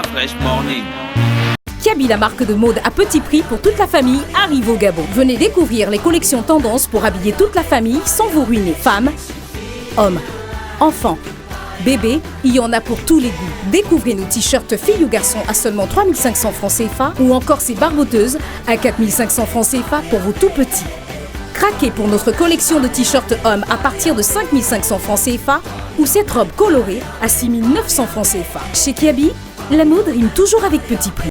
Fresh Morning. Kiabi, la marque de mode à petit prix pour toute la famille, arrive au Gabon. Venez découvrir les collections tendances pour habiller toute la famille sans vous ruiner. Femmes, hommes, enfants, bébés, il y en a pour tous les goûts. Découvrez nos t-shirts filles ou garçons à seulement 3500 francs CFA ou encore ces barboteuses à 4500 francs CFA pour vos tout petits. Craquez pour notre collection de t-shirts hommes à partir de 5500 francs CFA ou cette robe colorée à 6900 francs CFA. Chez Kiabi, la mode rime toujours avec petit prix.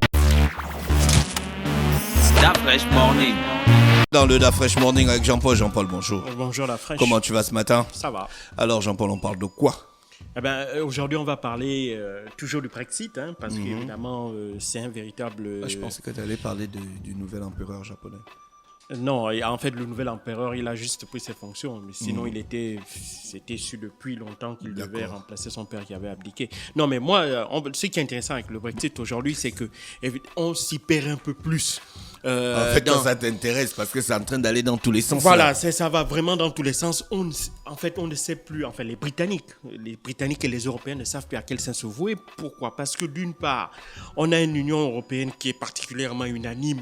Da Fresh Morning. Dans le Da Fresh Morning avec Jean-Paul. Jean-Paul, bonjour. Bonjour la fraîche. Comment tu vas ce matin? Ça va. Alors Jean-Paul, on parle de quoi? Aujourd'hui, on va parler toujours du Brexit, parce qu'évidemment, c'est un véritable... Je pensais que tu allais parler du nouvel empereur japonais. Non, en fait, le nouvel empereur, il a juste pris ses fonctions. Mais sinon, c'était su depuis longtemps qu'il devait remplacer son père qui avait abdiqué. Non, mais moi, ce qui est intéressant avec le Brexit aujourd'hui, c'est qu'on s'y perd un peu plus. En fait, ça t'intéresse parce que c'est en train d'aller dans tous les sens. Voilà, ça va vraiment dans tous les sens. On ne sait plus. Enfin, les Britanniques et les Européens ne savent plus à quel sens se vouer. Pourquoi? Parce que d'une part, on a une Union européenne qui est particulièrement unanime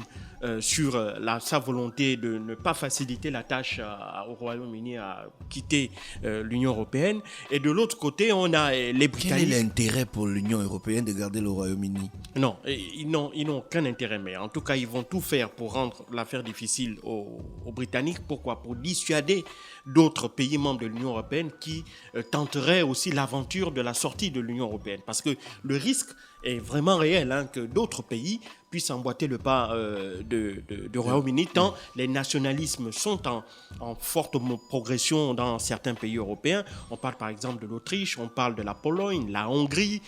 sur sa volonté de ne pas faciliter la tâche au Royaume-Uni à quitter l'Union européenne. Et de l'autre côté, on a les Britanniques. Quel est l'intérêt pour l'Union européenne de garder le Royaume-Uni? Non, ils n'ont aucun intérêt. Mais en tout cas, ils vont tout faire pour rendre l'affaire difficile aux Britanniques. Pourquoi? Pour dissuader d'autres pays membres de l'Union européenne qui tenteraient aussi l'aventure de la sortie de l'Union européenne. Parce que le risque est vraiment réel que d'autres pays puissent emboîter le pas de Royaume-Uni, tant les nationalismes sont en forte progression dans certains pays européens. On parle par exemple de l'Autriche, on parle de la Pologne, la Hongrie,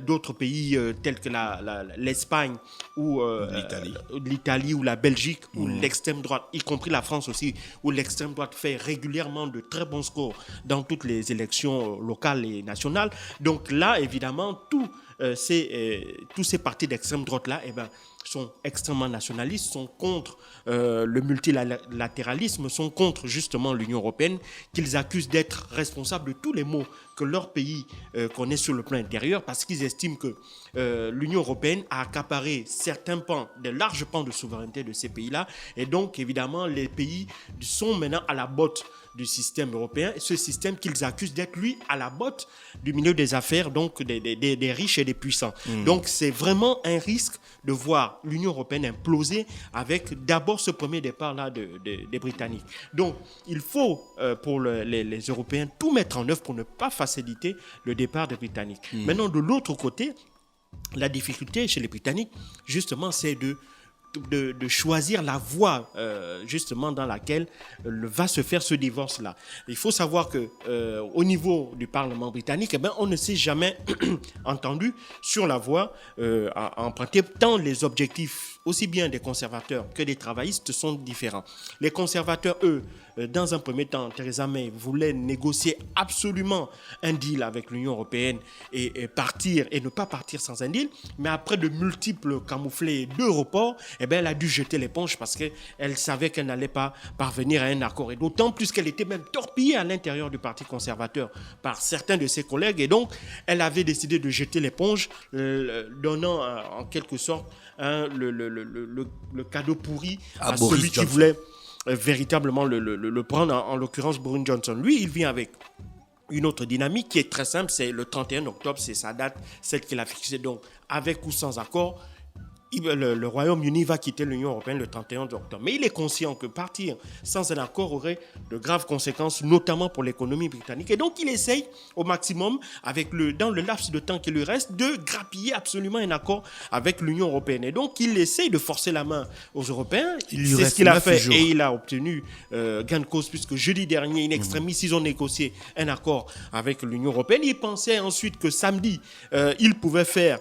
d'autres pays tels que l'Espagne ou l'Italie ou la Belgique, où l'extrême droite, y compris la France aussi, où l'extrême droite fait régulièrement de très bons scores dans toutes les élections locales et nationales. Donc là, évidemment, tous ces partis d'extrême droite-là sont extrêmement nationalistes, sont contre le multilatéralisme, sont contre justement l'Union européenne, qu'ils accusent d'être responsables de tous les maux que leur pays connaît sur le plan intérieur, parce qu'ils estiment que l'Union européenne a accaparé des larges pans de souveraineté de ces pays-là, et donc évidemment les pays sont maintenant à la botte du système européen, ce système qu'ils accusent d'être, lui, à la botte du milieu des affaires, donc des riches et des puissants. Donc, c'est vraiment un risque de voir l'Union européenne imploser avec d'abord ce premier départ-là des Britanniques. Donc, il faut, pour les Européens, tout mettre en œuvre pour ne pas faciliter le départ des Britanniques. Maintenant, de l'autre côté, la difficulté chez les Britanniques, justement, c'est de choisir la voie justement dans laquelle va se faire ce divorce-là. Il faut savoir que au niveau du Parlement britannique, on ne s'est jamais entendu sur la voie à emprunter, tant les objectifs aussi bien des conservateurs que des travaillistes sont différents. Les conservateurs, eux, dans un premier temps, Theresa May voulait négocier absolument un deal avec l'Union européenne et partir et ne pas partir sans un deal. Mais après de multiples camouflets de reports, elle a dû jeter l'éponge parce qu'elle savait qu'elle n'allait pas parvenir à un accord. Et d'autant plus qu'elle était même torpillée à l'intérieur du Parti conservateur par certains de ses collègues. Et donc, elle avait décidé de jeter l'éponge, donnant en quelque sorte le cadeau pourri à celui qui voulait véritablement le prendre, en l'occurrence Boris Johnson. Lui, il vient avec une autre dynamique qui est très simple, c'est le 31 octobre, c'est sa date, celle qu'il a fixée. Donc, avec ou sans accord, le Royaume-Uni va quitter l'Union européenne le 31 octobre. Mais il est conscient que partir sans un accord aurait de graves conséquences, notamment pour l'économie britannique. Et donc, il essaye au maximum, dans le laps de temps qui lui reste, de grappiller absolument un accord avec l'Union européenne. Et donc, il essaye de forcer la main aux Européens. C'est ce qu'il a fait et il a obtenu gain de cause, puisque jeudi dernier, in extremis, ils ont négocié un accord avec l'Union européenne. Il pensait ensuite que samedi, il pouvait faire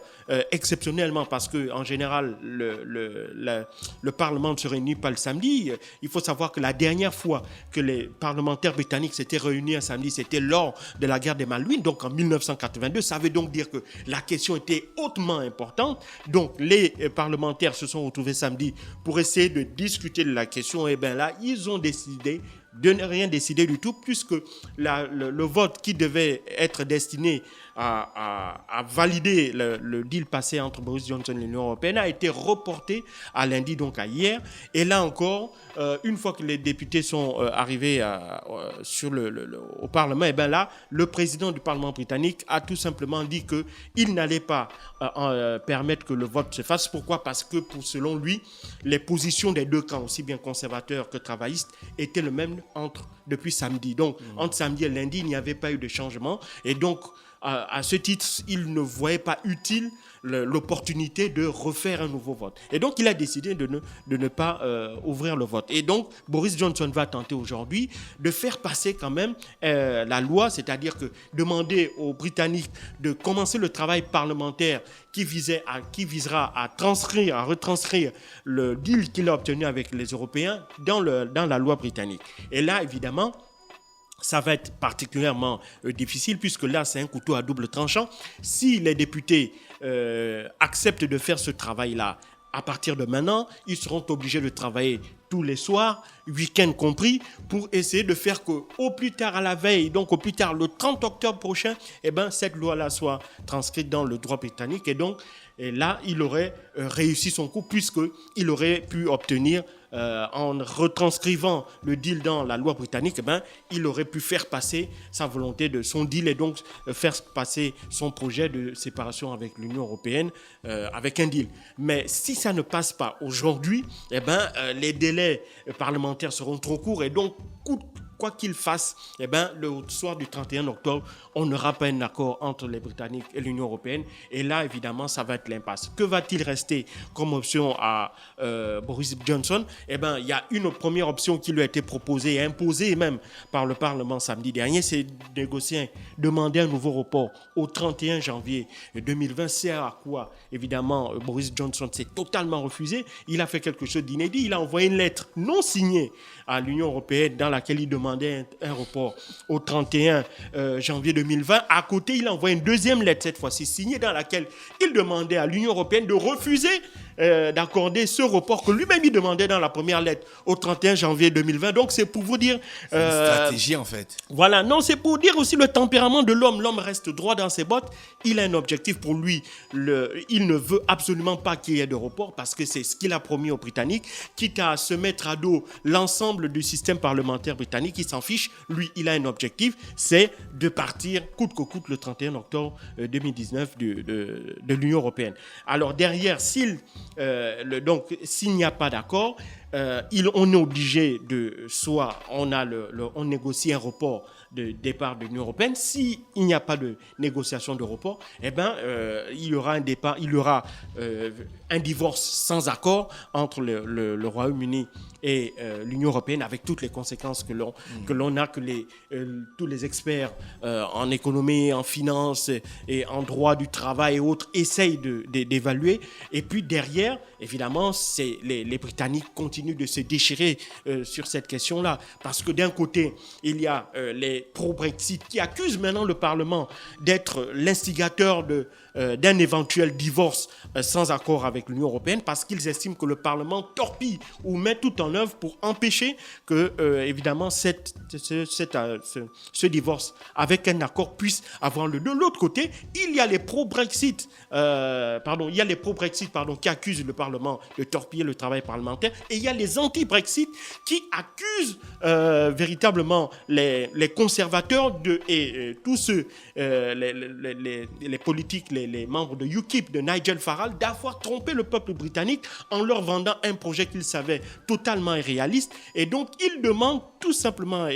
exceptionnellement, parce qu'en général, le Parlement ne se réunit pas le samedi. Il faut savoir que la dernière fois que les parlementaires britanniques s'étaient réunis un samedi, c'était lors de la guerre des Malouines, donc en 1982. Ça veut donc dire que la question était hautement importante. Donc, les parlementaires se sont retrouvés samedi pour essayer de discuter de la question. Et bien là, ils ont décidé de ne rien décider du tout, puisque le vote qui devait être destiné a validé le deal passé entre Boris Johnson et l'Union européenne a été reporté à lundi, donc à hier. Et là encore, une fois que les députés sont arrivés au Parlement, et bien là, le président du Parlement britannique a tout simplement dit qu'il n'allait pas permettre que le vote se fasse. Pourquoi ? Parce que selon lui, les positions des deux camps, aussi bien conservateurs que travaillistes, étaient les mêmes depuis samedi. Donc, entre samedi et lundi, il n'y avait pas eu de changement. Et donc, à ce titre, il ne voyait pas utile l'opportunité de refaire un nouveau vote. Et donc, il a décidé de ne pas ouvrir le vote. Et donc, Boris Johnson va tenter aujourd'hui de faire passer quand même la loi, c'est-à-dire que demander aux Britanniques de commencer le travail parlementaire qui visera à retranscrire le deal qu'il a obtenu avec les Européens dans la loi britannique. Et là, évidemment, ça va être particulièrement difficile puisque là, c'est un couteau à double tranchant. Si les députés acceptent de faire ce travail-là, à partir de maintenant, ils seront obligés de travailler tous les soirs, week-end compris, pour essayer de faire qu'au plus tard à la veille, donc au plus tard le 30 octobre prochain, cette loi-là soit transcrite dans le droit britannique. Et là, il aurait réussi son coup puisqu'il aurait pu obtenir, en retranscrivant le deal dans la loi britannique, il aurait pu faire passer sa volonté de son deal et donc faire passer son projet de séparation avec l'Union européenne avec un deal. Mais si ça ne passe pas aujourd'hui, les délais parlementaires seront trop courts et donc quoi qu'il fasse, le soir du 31 octobre, on n'aura pas un accord entre les Britanniques et l'Union européenne. Et là, évidemment, ça va être l'impasse. Que va-t-il rester comme option à Boris Johnson ? Il y a une première option qui lui a été proposée et imposée même par le Parlement samedi dernier, c'est demander un nouveau report au 31 janvier 2020. C'est à quoi, évidemment, Boris Johnson s'est totalement refusé. Il a fait quelque chose d'inédit. Il a envoyé une lettre non signée à l'Union européenne dans laquelle il demandait un report au 31 janvier 2020. À côté, il a envoyé une deuxième lettre, cette fois-ci signée, dans laquelle il demandait à l'Union européenne de refuser d'accorder ce report que lui-même il demandait dans la première lettre au 31 janvier 2020. Donc c'est pour vous dire... c'est une stratégie en fait. Voilà, non, c'est pour dire aussi le tempérament de l'homme. L'homme reste droit dans ses bottes. Il a un objectif pour lui. Il ne veut absolument pas qu'il y ait de report parce que c'est ce qu'il a promis aux Britanniques, quitte à se mettre à dos l'ensemble du système parlementaire britannique. Il s'en fiche. Lui, il a un objectif, c'est de partir coûte que coûte le 31 octobre 2019 de l'Union européenne. Alors derrière, s'il n'y a pas d'accord, on est obligé soit on négocie un report de départ de l'Union européenne. S'il n'y a pas de négociation de report, il y aura un divorce sans accord entre le Royaume-Uni et l'Union européenne, avec toutes les conséquences que l'on a, que tous les experts en économie, en finance et en droit du travail et autres essayent d'évaluer. Et puis derrière, évidemment, les Britanniques continuent de se déchirer sur cette question-là. Parce que d'un côté, il y a les pro-Brexit qui accusent maintenant le Parlement d'être l'instigateur d'un éventuel divorce sans accord avec l'Union européenne, parce qu'ils estiment que le Parlement torpille ou met tout en œuvre pour empêcher que, évidemment, ce divorce avec un accord puisse avoir lieu. De l'autre côté, il y a les pro-Brexit, qui accusent le Parlement de torpiller le travail parlementaire, et il y a les anti-Brexit qui accusent véritablement les conservateurs et tous ceux, les politiques, les membres de UKIP, de Nigel Farage, d'avoir trompé le peuple britannique en leur vendant un projet qu'ils savaient totalement irréaliste. Et donc, ils demandent tout simplement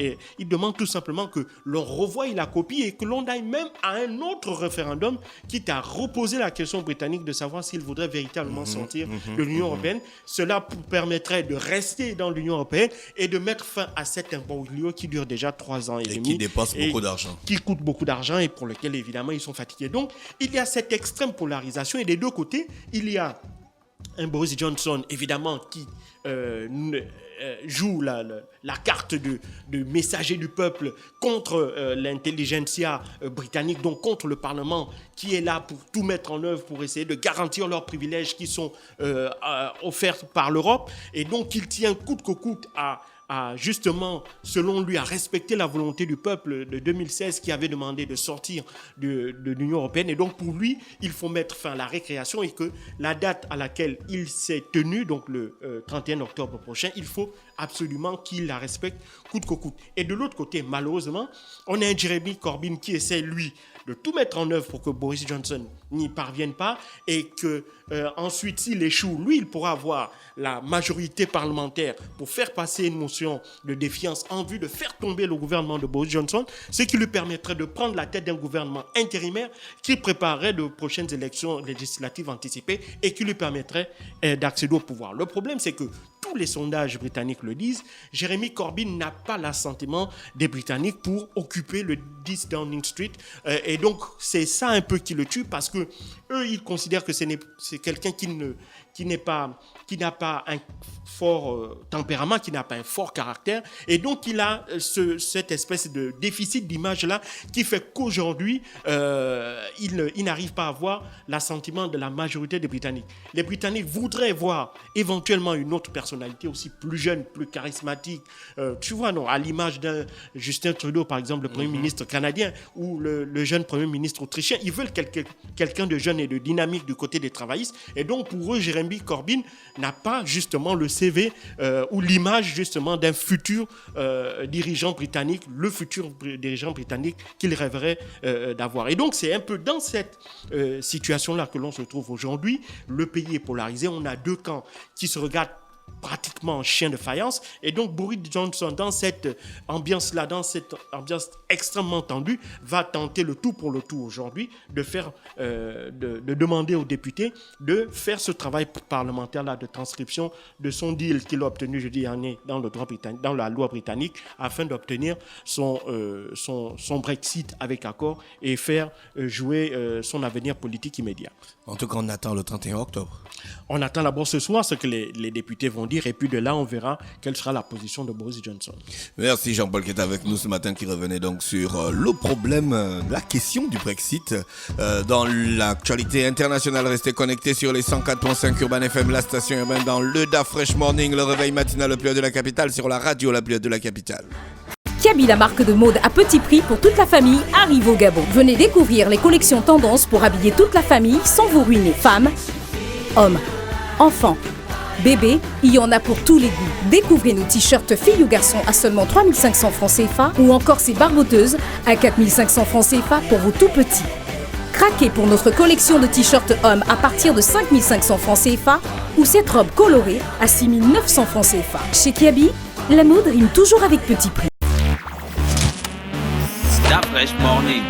que l'on revoie la copie et que l'on aille même à un autre référendum, quitte à reposer la question britannique de savoir s'ils voudraient véritablement sortir de l'Union européenne. Cela permettrait de rester dans l'Union européenne et de mettre fin à cet imbroglio qui dure déjà 3 ans et demi. Et qui dépense beaucoup d'argent. Qui coûte beaucoup d'argent et pour lequel, évidemment, ils sont fatigués. Donc, il y a cette extrême polarisation et des deux côtés, il y a un Boris Johnson, évidemment, qui joue la carte de messager du peuple contre l'intelligentsia britannique, donc contre le Parlement, qui est là pour tout mettre en œuvre pour essayer de garantir leurs privilèges qui sont offerts par l'Europe. Et donc, il tient coûte que coûte à justement, selon lui, à respecter la volonté du peuple de 2016 qui avait demandé de sortir de l'Union européenne. Et donc, pour lui, il faut mettre fin à la récréation et que la date à laquelle il s'est tenu, donc le 31 octobre prochain, il faut absolument qu'il la respecte coûte que coûte. Et de l'autre côté, malheureusement, on a un Jeremy Corbyn qui essaie, lui, de tout mettre en œuvre pour que Boris Johnson n'y parvienne pas et que ensuite, s'il échoue, lui, il pourra avoir la majorité parlementaire pour faire passer une motion de défiance en vue de faire tomber le gouvernement de Boris Johnson, ce qui lui permettrait de prendre la tête d'un gouvernement intérimaire qui préparerait de prochaines élections législatives anticipées et qui lui permettrait d'accéder au pouvoir. Le problème, c'est que tous les sondages britanniques le disent, Jeremy Corbyn n'a pas l'assentiment des Britanniques pour occuper le 10 Downing Street. Et donc, c'est ça un peu qui le tue parce que eux, ils considèrent que c'est quelqu'un qui n'a pas un fort tempérament, qui n'a pas un fort caractère. Et donc, il a cette espèce de déficit d'image-là qui fait qu'aujourd'hui, il n'arrive pas à avoir l'assentiment de la majorité des Britanniques. Les Britanniques voudraient voir éventuellement une autre personnalité aussi plus jeune, plus charismatique. Tu vois, non, à l'image d'un Justin Trudeau, par exemple, le Premier ministre canadien, ou le jeune Premier ministre autrichien. Ils veulent quelqu'un de jeune et de dynamique du côté des travaillistes. Et donc, pour eux, Jeremy Corbyn n'a pas justement le CV ou l'image justement d'un futur dirigeant britannique, le futur dirigeant britannique qu'il rêverait d'avoir. Et donc, c'est un peu dans cette situation-là que l'on se trouve aujourd'hui. Le pays est polarisé. On a deux camps qui se regardent pratiquement en chien de faïence. Et donc, Boris Johnson, dans cette ambiance-là, dans cette ambiance extrêmement tendue, va tenter le tout pour le tout aujourd'hui de demander aux députés de faire ce travail parlementaire-là de transcription de son deal qu'il a obtenu jeudi dernier dans la loi britannique afin d'obtenir son Brexit avec accord et faire jouer son avenir politique immédiat. En tout cas, on attend le 31 octobre. On attend d'abord ce soir ce que les députés vont dire et puis de là, on verra quelle sera la position de Boris Johnson. Merci Jean-Paul qui est avec nous ce matin, qui revenait donc sur le problème, la question du Brexit. Dans l'actualité internationale, restez connectés sur les 104.5 Urban FM, la station urbaine dans le DAF Fresh Morning, le réveil matinal le plus haut de la capitale, sur la radio la plus haute de la capitale. Kiabi, la marque de mode à petit prix pour toute la famille, arrive au Gabon. Venez découvrir les collections tendances pour habiller toute la famille sans vous ruiner. Femmes, hommes, enfants, bébés, il y en a pour tous les goûts. Découvrez nos t-shirts filles ou garçons à seulement 3500 francs CFA ou encore ces barboteuses à 4500 francs CFA pour vos tout petits. Craquez pour notre collection de t-shirts hommes à partir de 5500 francs CFA ou cette robe colorée à 6900 francs CFA. Chez Kiabi, la mode rime toujours avec petit prix. Start Fresh Morning.